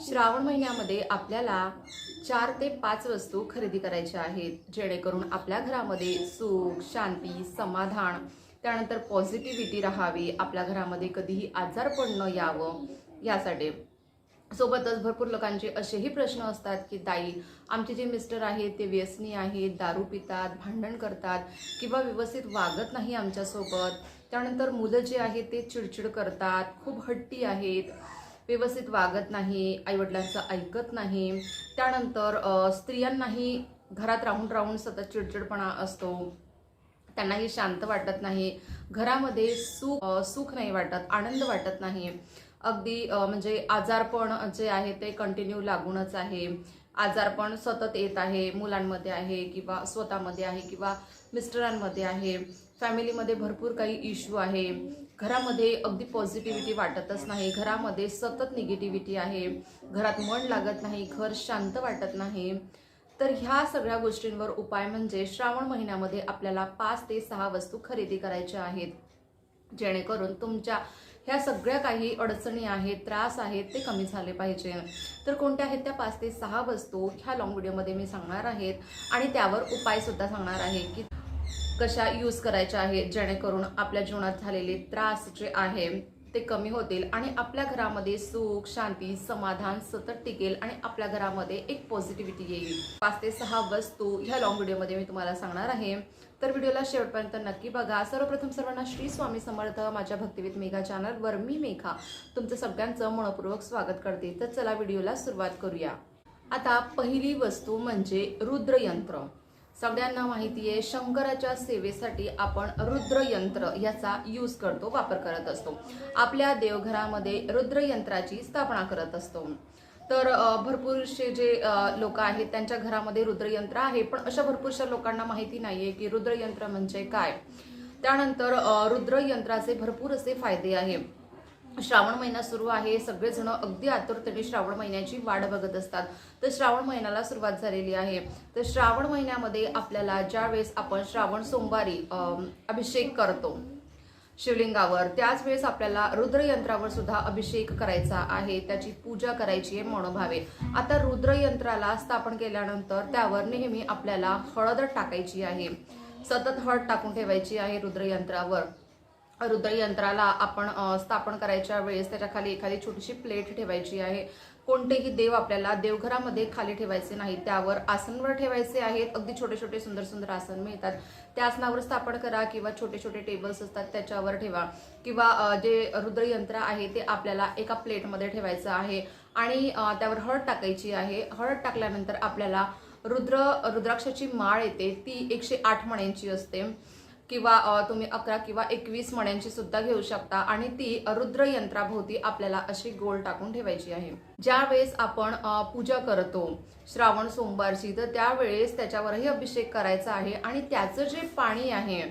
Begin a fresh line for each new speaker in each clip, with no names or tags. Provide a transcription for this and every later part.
श्रावण महिन्यामध्ये आपल्याला 4 ते 5 वस्तू खरेदी करायच्या आहेत, जेणेकरून आपल्या घरामध्ये सुख, शांती, समाधान, त्यानंतर पॉझिटिव्हिटी राहावी, आपल्या घरामध्ये कधीही आजारपण न यावं यासाठी. सोबतच भरपूर लोकांचे असेही प्रश्न असतात की ताई, आमचे जे मिस्टर आहेत ते व्यसनी आहेत, दारू पितात, भांडण करतात किंवा व्यवस्थित वागत नाही आमच्यासोबत. त्यानंतर मुलं जे आहेत ते चिडचिड करतात, खूप हट्टी आहेत, व्यवस्थित वागत नाही, आईवडिलांचं ऐकत नाही. त्यानंतर स्त्रियांनाही घरात राहून राहून सतत चिडचिडपणा असतो, त्यांनाही शांत वाटत नाही, घरामध्ये सुख नाही वाटत, आनंद वाटत नाही. अगदी म्हणजे आजारपण जे आहे ते कंटिन्यू लागूनच आहे. आजारपण सतत येत आहे, मुलांमध्ये आहे किंवा स्वतःमध्ये आहे किंवा मिस्टरांमध्ये आहे. फॅमिलीमध्ये भरपूर काही इश्यू आहे. घरामध्ये अगदी पॉझिटिव्हिटी वाटतच नाही, घरामध्ये सतत निगेटिव्हिटी आहे, घरात मन लागत नाही, घर शांत वाटत नाही. तर ह्या सगळ्या गोष्टींवर उपाय म्हणजे श्रावण महिन्यामध्ये आपल्याला 5 ते 6 वस्तू खरेदी करायच्या आहेत, जेणेकरून तुमच्या ह्या सगळ्या काही अडचणी आहेत, त्रास आहेत, ते कमी झाले पाहिजे. तर कोणत्या आहेत त्या 5 ते 6 वस्तू ह्या लॉंग व्हिडिओमध्ये मी सांगणार आहेत आणि त्यावर उपाय सुद्धा सांगणार आहे की कशा यूज करायच्या आहेत, जेणेकरून आपल्या जीवनात झालेले त्रास जे आहे ते कमी होतील आणि आपल्या घरामध्ये सुख, शांती, समाधान सतत टिकेल आणि आपल्या घरामध्ये एक पॉझिटिव्हिटी येईल. 5 ते 6 वस्तू ह्या लॉंग व्हिडिओमध्ये मी तुम्हाला सांगणार आहे, तर व्हिडिओला शेवटपर्यंत नक्की बघा. सर्वप्रथम सर्वांना श्री स्वामी समर्थ. माझ्या भक्ती विथ मेघा चॅनलवर मी मेघा तुमचं सगळ्यांचं मनपूर्वक स्वागत करते. तर चला व्हिडिओला सुरुवात करूया. आता पहिली वस्तू म्हणजे रुद्रयंत्र. सगळ्यांना माहिती आहे, शंकराच्या सेवेसाठी आपण रुद्रयंत्र याचा यूज करतो, वापर करत असतो. आपल्या देवघरामध्ये रुद्रयंत्राची स्थापना करत असतो. तर भरपूरसे जे लोक आहेत त्यांच्या घरामध्ये रुद्रयंत्र आहे, पण अशा भरपूरशा लोकांना माहिती नाहीये की रुद्रयंत्र म्हणजे काय. त्यानंतर रुद्रयंत्राचे भरपूर असे फायदे आहे. श्रावण महिना सुरू आहे, सगळेजण अगदी आतुरतेने श्रावण महिन्याची वाट बघत असतात. तर श्रावण महिन्याला सुरुवात झालेली आहे. तर श्रावण महिन्यामध्ये आपल्याला ज्या वेळेस आपण श्रावण सोमवारी अभिषेक करतो शिवलिंगावर, त्याच वेळेस आपल्याला रुद्रयंत्रावर सुद्धा अभिषेक करायचा आहे, त्याची पूजा करायची आहे मनोभावे. आता रुद्रयंत्राला स्थापन केल्यानंतर त्यावर नेहमी आपल्याला हळद टाकायची आहे, सतत हळद टाकून ठेवायची आहे रुद्रयंत्रावर. रुद्रयंत्राला आपण स्थापन करायच्या वेळेस त्याच्या खाली एखादी छोटीशी प्लेट ठेवायची आहे. कोणतेही देव आपल्याला देवघरामध्ये खाली ठेवायचे नाही, त्यावर आसनवर ठेवायचे आहेत. अगदी छोटे छोटे सुंदर सुंदर आसन मिळतात, त्या आसनावर स्थापन करा किंवा छोटे छोटे टेबल्स असतात त्याच्यावर ठेवा, किंवा जे रुद्रयंत्र आहे ते आपल्याला एका प्लेटमध्ये ठेवायचं आहे आणि त्यावर हळद टाकायची आहे. हळद टाकल्यानंतर आपल्याला रुद्राक्षाची माळ येते, ती 108 मण्यांची असते, किंवा तुम्ही 11 किंवा 21 मण्यांची सुद्धा घेऊ शकता आणि ती रुद्रयंत्राभोवती आपल्याला अशी गोल टाकून ठेवायची आहे. ज्या वेळेस आपण पूजा करतो श्रावण सोमवारची, तर त्यावेळेस त्याच्यावरही अभिषेक करायचा आहे आणि त्याचं जे पाणी आहे,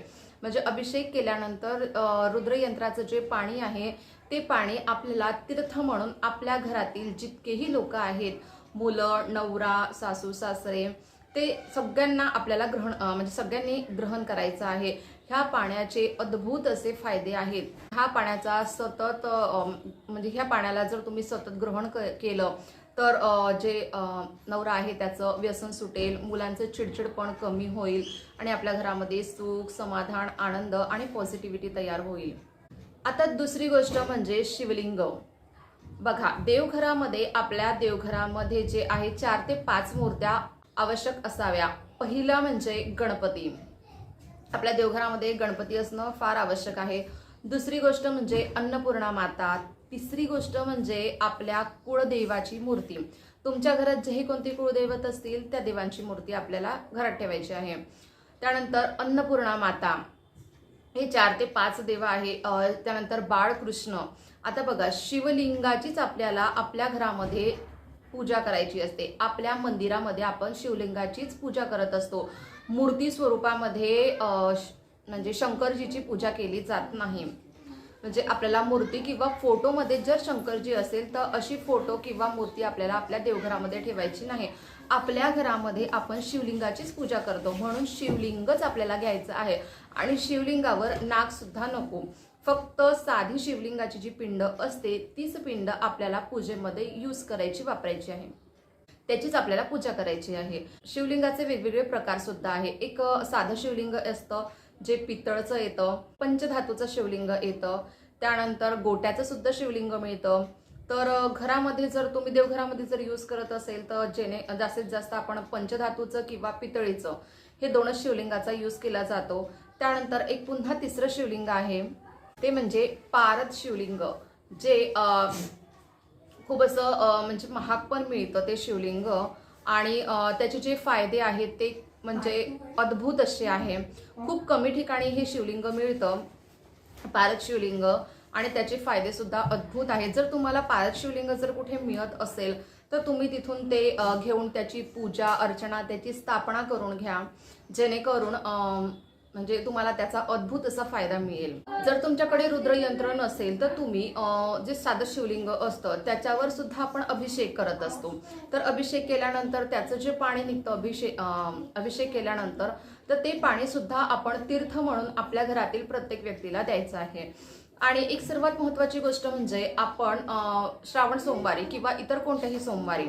म्हणजे अभिषेक केल्यानंतर रुद्रयंत्राचं जे पाणी आहे ते पाणी आपल्याला तीर्थ म्हणून आपल्या घरातील जितकेही लोक आहेत, मुलं, नवरा, सासू सासरे, ते सगळ्यांना आपल्याला म्हणजे सगळ्यांनी ग्रहण करायचं आहे. ह्या पाण्याचे अद्भुत असे फायदे आहेत. ह्या पाण्याचा सतत म्हणजे ह्या पाण्याला जर तुम्ही सतत ग्रहण केलं तर जे नवरा आहे त्याचं व्यसन सुटेल, मुलांचं चिडचिडपण कमी होईल आणि आपल्या घरामध्ये सुख, समाधान, आनंद आणि पॉझिटिव्हिटी तयार होईल. आता दुसरी गोष्ट म्हणजे शिवलिंग. बघा, देवघरामध्ये आपल्या देवघरामध्ये जे आहे 4 ते 5 मूर्त्या आवश्यक असाव्या. पहिला म्हणजे गणपती. आपल्या देवघरामध्ये गणपती असणं फार आवश्यक आहे. दुसरी गोष्ट म्हणजे अन्नपूर्णा माता. तिसरी गोष्ट म्हणजे आपल्या कुळदेवाची मूर्ती. तुमच्या घरात जेही कोणती कुळदैवत असतील त्या देवांची मूर्ती आपल्याला घरात ठेवायची आहे. त्यानंतर अन्नपूर्णा माता, हे 4 ते 5 देव आहे. त्यानंतर बाळकृष्ण. आता बघा, शिवलिंगाचीच आपल्याला आपल्या घरामध्ये पूजा करायची असते. आपल्या मंदिरामध्ये आपण शिवलिंगाचीच पूजा करत असतो. मूर्ती स्वरूपामध्ये म्हणजे शंकरजीची पूजा केली जात नाही. म्हणजे आपल्याला मूर्ती किंवा फोटोमध्ये जर शंकरजी असेल तर अशी फोटो किंवा मूर्ती आपल्याला आपल्या देवघरामध्ये ठेवायची नाही. आपल्या घरामध्ये आपण शिवलिंगाचीच पूजा करतो, म्हणून शिवलिंगच आपल्याला घ्यायचं आहे आणि शिवलिंगावर नाग सुद्धा नको. फक्त साधी शिवलिंगाची जी पिंड असते तीच पिंड आपल्याला पूजेमध्ये यूज करायची, वापरायची आहे, त्याचीच आपल्याला पूजा करायची आहे. शिवलिंगाचे वेगवेगळे प्रकार सुद्धा आहे. एक साधं शिवलिंग असतं जे पितळचं येतं, पंचधातूचं शिवलिंग येतं, त्यानंतर गोट्याचं सुद्धा शिवलिंग मिळतं. तर घरामध्ये जर तुम्ही देवघरामध्ये जर यूज करत असेल तर जास्तीत जास्त आपण पंचधातूचं किंवा पितळीचं हे दोनच शिवलिंगाचा यूज केला जातो. त्यानंतर एक पुन्हा तिसरं शिवलिंग आहे, ते म्हणजे पारद शिवलिंग, जे खूप असं म्हणजे महाग पण मिळतं ते शिवलिंग. आणि त्याचे जे फायदे आहेत ते म्हणजे अद्भुत असे आहे. खूप कमी ठिकाणी हे शिवलिंग मिळतं, पारद शिवलिंग, आणि त्याचे फायदे सुद्धा अद्भुत आहेत. जर तुम्हाला पारद शिवलिंग जर कुठे मिळत असेल तर तुम्ही तिथून ते घेऊन त्याची पूजा अर्चना, त्याची स्थापना करून घ्या, जेणेकरून म्हणजे तुम्हाला त्याचा अद्भुत असा फायदा मिळेल. जर तुमच्याकडे रुद्रयंत्र नसेल तर तुम्ही जे साधं शिवलिंग असतं त्याच्यावर सुद्धा आपण अभिषेक करत असतो. तर अभिषेक केल्यानंतर त्याचं जे पाणी निघतं अभिषेक केल्यानंतर, तर ते पाणी सुद्धा आपण तीर्थ म्हणून आपल्या घरातील प्रत्येक व्यक्तीला द्यायचं आहे. आणि एक सर्वात महत्त्वाची गोष्ट म्हणजे आपण श्रावण सोमवारी किंवा इतर कोणत्याही सोमवारी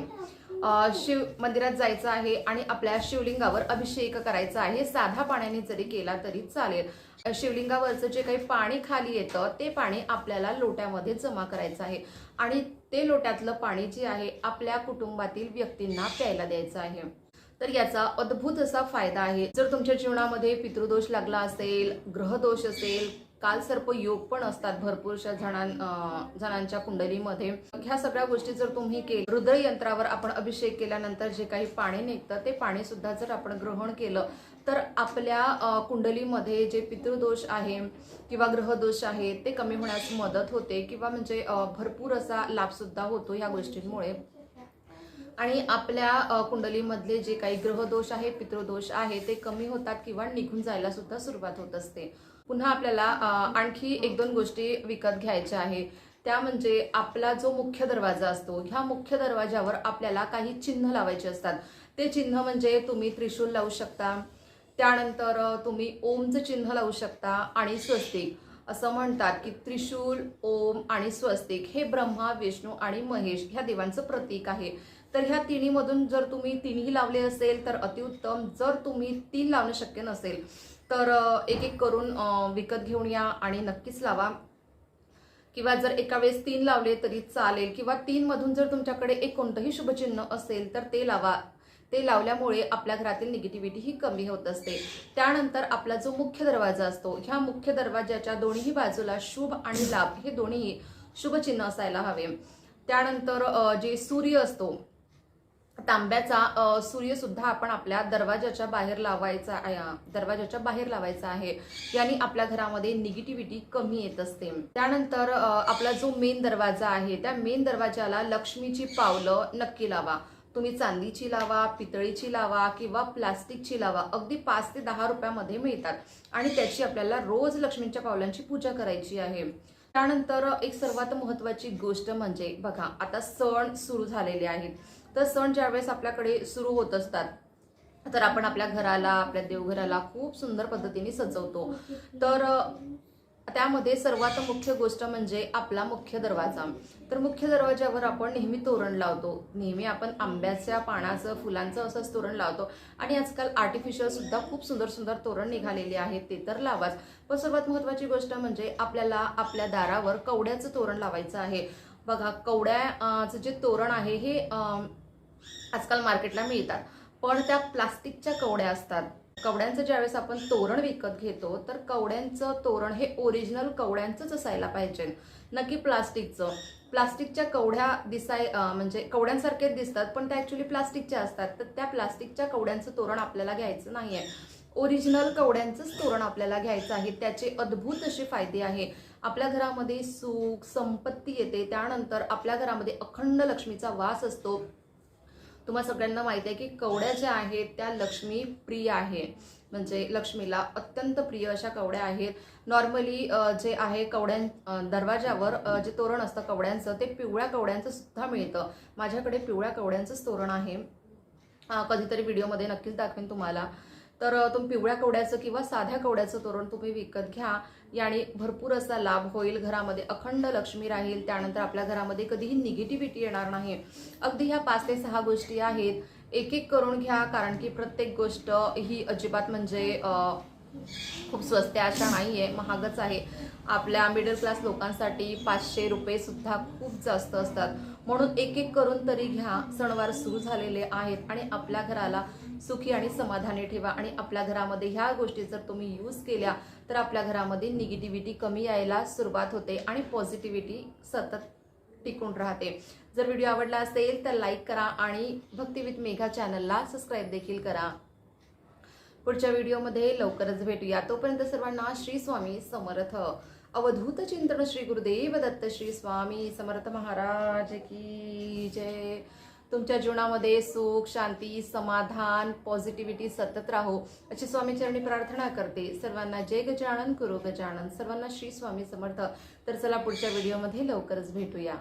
शिव मंदिरात जायचं आहे आणि आपल्या शिवलिंगावर अभिषेक करायचा आहे. साधा पाण्याने जरी केला तरी चालेल. शिवलिंगावरचं जे काही पाणी खाली येतं ते पाणी आपल्याला लोट्यामध्ये जमा करायचं आहे आणि ते लोट्यातलं पाणी जे आहे आपल्या कुटुंबातील व्यक्तींना प्यायला द्यायचं आहे. तर याचा अद्भुत असा फायदा आहे. जर तुमच्या जीवनामध्ये पितृदोष लागला असेल, ग्रहदोष असेल, कालसर्प योग पण असतात भरपूरशा जणांच्या कुंडलीमध्ये, ह्या सगळ्या गोष्टी जर तुम्ही केल्या, रुद्रयंत्रावर आपण अभिषेक केल्यानंतर जे काही पाणी निघतं ते पाणी सुद्धा जर आपण ग्रहण केलं तर आपल्या कुंडलीमध्ये जे पितृदोष आहे किंवा ग्रहदोष आहे ते कमी होण्यास मदत होते, किंवा म्हणजे भरपूर असा लाभ सुद्धा होतो ह्या गोष्टींमुळे. आणि आपल्या कुंडलीमधले जे काही ग्रहदोष आहे, पितृदोष आहे ते कमी होतात किंवा निघून जायला सुद्धा सुरुवात होत असते. पुन्हा आपल्याला आणखी एक दोन गोष्टी विकत घ्यायच्या आहे, त्या म्हणजे आपला जो मुख्य दरवाजा असतो, ह्या मुख्य दरवाजावर आपल्याला काही चिन्ह लावायचे असतात. ते चिन्ह म्हणजे तुम्ही त्रिशूल लावू शकता, त्यानंतर तुम्ही ओमचं चिन्ह लावू शकता आणि स्वस्तिक. असं म्हणतात की त्रिशूल, ओम आणि स्वस्तिक हे ब्रह्मा, विष्णू आणि महेश ह्या देवांचं प्रतीक आहे. तर ह्या तिन्हीमधून जर तुम्ही तिन्ही लावले असेल तर अतिउत्तम. जर तुम्ही 3 लावणं शक्य नसेल तर एक एक करून विकत घेऊन या आणि नक्कीच लावा. किंवा जर एका वेळेस 3 लावले तरी चालेल, किंवा 3 मधून जर तुमच्याकडे एक कोणतंही शुभचिन्ह असेल तर ते लावा. ते लावल्यामुळे आपल्या घरातील निगेटिव्हिटी ही कमी होत असते. त्यानंतर आपला जो मुख्य दरवाजा असतो, ह्या मुख्य दरवाजाच्या दोन्ही बाजूला शुभ आणि लाभ हे दोन्ही शुभचिन्ह असायला हवे. त्यानंतर जे सूर्य असतो, तांब्याचा सूर्य सुद्धा आपण आपल्या दरवाजाच्या बाहेर लावायचा आहे. याने आपल्या घरामध्ये निगेटिव्हिटी कमी येत असते. त्यानंतर आपला जो मेन दरवाजा आहे, त्या मेन दरवाजाला लक्ष्मीची पावलं नक्की लावा. तुम्ही चांदीची लावा, पितळीची लावा किंवा प्लास्टिकची लावा. अगदी 5 ते 10 रुपयामध्ये मिळतात आणि त्याची आपल्याला रोज लक्ष्मीच्या पावलांची पूजा करायची आहे. त्यानंतर एक सर्वात महत्त्वाची गोष्ट म्हणजे बघा, आता सण सुरू झालेले आहेत. तर सण ज्यावेळेस आपल्याकडे सुरू होत असतात तर आपण आपल्या घराला, आपल्या देवघराला खूप सुंदर पद्धतीने सजवतो. तर त्यामध्ये सर्वात मुख्य गोष्ट म्हणजे आपला मुख्य दरवाजा. तर मुख्य दरवाजावर आपण नेहमी तोरण लावतो. नेहमी आपण आंब्याच्या पानाचं, फुलांचं असंच तोरण लावतो आणि आजकाल आर्टिफिशियल सुद्धा खूप सुंदर सुंदर तोरण निघालेले आहेत, ते तर लावाच. पण सर्वात महत्त्वाची गोष्ट म्हणजे आपल्याला आपल्या दारावर कवड्याचं तोरण लावायचं आहे. बघा, कवड्याचं जे तोरण आहे हे आजकाल मार्केटला मिळतात, पण त्या प्लास्टिकच्या कवड्या असतात. कवड्यांचं ज्यावेळेस आपण तोरण विकत घेतो तर कवड्यांचं तोरण हे ओरिजिनल कवड्यांचंच असायला पाहिजे, नक्की प्लास्टिकचं. प्लास्टिकच्या कवड्या म्हणजे कवड्यांसारखेच दिसतात पण त्या ॲक्च्युली प्लास्टिकच्या असतात. तर त्या प्लास्टिकच्या कवड्यांचं तोरण आपल्याला घ्यायचं नाही आहे. ओरिजिनल कवड्यांचंच तोरण आपल्याला घ्यायचं आहे. त्याचे अद्भुत असे फायदे आहे. आपल्या घरामध्ये सुख, संपत्ती येते. त्यानंतर आपल्या घरामध्ये अखंड लक्ष्मीचा वास असतो. तुम्हा सगळ्यांना माहिती आहे की कवड्या ज्या आहेत त्या लक्ष्मी प्रिय आहे, म्हणजे लक्ष्मीला अत्यंत प्रिय अशा कवड्या आहेत. नॉर्मली जे आहे दरवाजावर जे तोरण असतं कवड्यांचं, ते पिवळ्या कवड्यांचं सुद्धा मिळतं. माझ्याकडे पिवळ्या कवड्यांचंच तोरण आहे. कधीतरी व्हिडिओमध्ये नक्कीच दाखवेन तुम्हाला. तर तुम्ही पिवळ्या कवड्याचं किंवा साध्या कवड्याचं तोरण तुम्ही विकत घ्या. याने भरपूर असा लाभ होईल. घरामध्ये अखंड लक्ष्मी राहील. त्यानंतर आपल्या घरामध्ये कधीही निगेटिव्हिटी येणार नाही. अगदी ह्या 5 ते 6 गोष्टी आहेत. एक एक करून घ्या, कारण की प्रत्येक गोष्ट ही अजिबात म्हणजे खूप स्वस्त अशा नाहीये, महागच आहे. आपल्या मिडल क्लास लोकांसाठी 500 रुपये सुद्धा खूप जास्त असतात. म्हणून एक एक करून तरी घ्या. सणवार सुरू झालेले आहेत आणि आपल्या घराला सुखी आणि समाधानी ठेवा. आणि आपल्या घरामध्ये ह्या गोष्टी जर तुम्ही यूज केल्या तर आपल्या घरामध्ये निगेटिव्हिटी कमी यायला सुरुवात होते आणि पॉझिटिव्हिटी सतत टिकून राहते. जर व्हिडिओ आवडला असेल तर लाईक करा आणि भक्ती विथ मेघा चॅनलला सबस्क्राईब देखील करा. पुढच्या व्हिडिओमध्ये लवकरच भेटूया. तोपर्यंत सर्वांना श्री स्वामी समर्थ. अवधूत चिंतन श्री गुरुदेव दत्त श्री स्वामी समर्थ महाराज की जय. तुमच्या जीवनामध्ये सुख, शांती, समाधान, पॉझिटिव्हिटी सतत राहो अशी स्वामीचरणी प्रार्थना करते. सर्वांना जय गजानन, गुरु गजानन. सर्वांना श्री स्वामी समर्थ. तर चला पुढच्या व्हिडिओमध्ये लवकरच भेटूया.